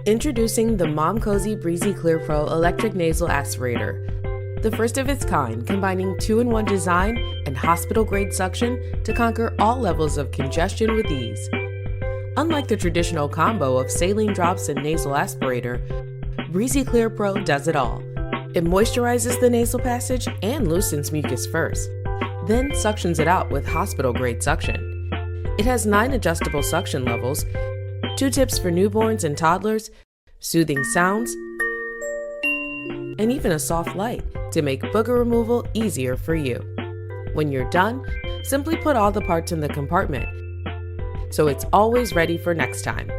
Introducing the Momcozy Breezy Clear Pro Electric Nasal Aspirator, the first of its kind, combining 2-in-1 design and hospital-grade suction to conquer all levels of congestion with ease. Unlike the traditional combo of saline drops and nasal aspirator, Breezy Clear Pro does it all. It moisturizes the nasal passage and loosens mucus first, then suctions it out with hospital-grade suction. It has 9 adjustable suction levels, 2 tips for newborns and toddlers, soothing sounds, and even a soft light to make booger removal easier for you. When you're done, simply put all the parts in the compartment, so it's always ready for next time.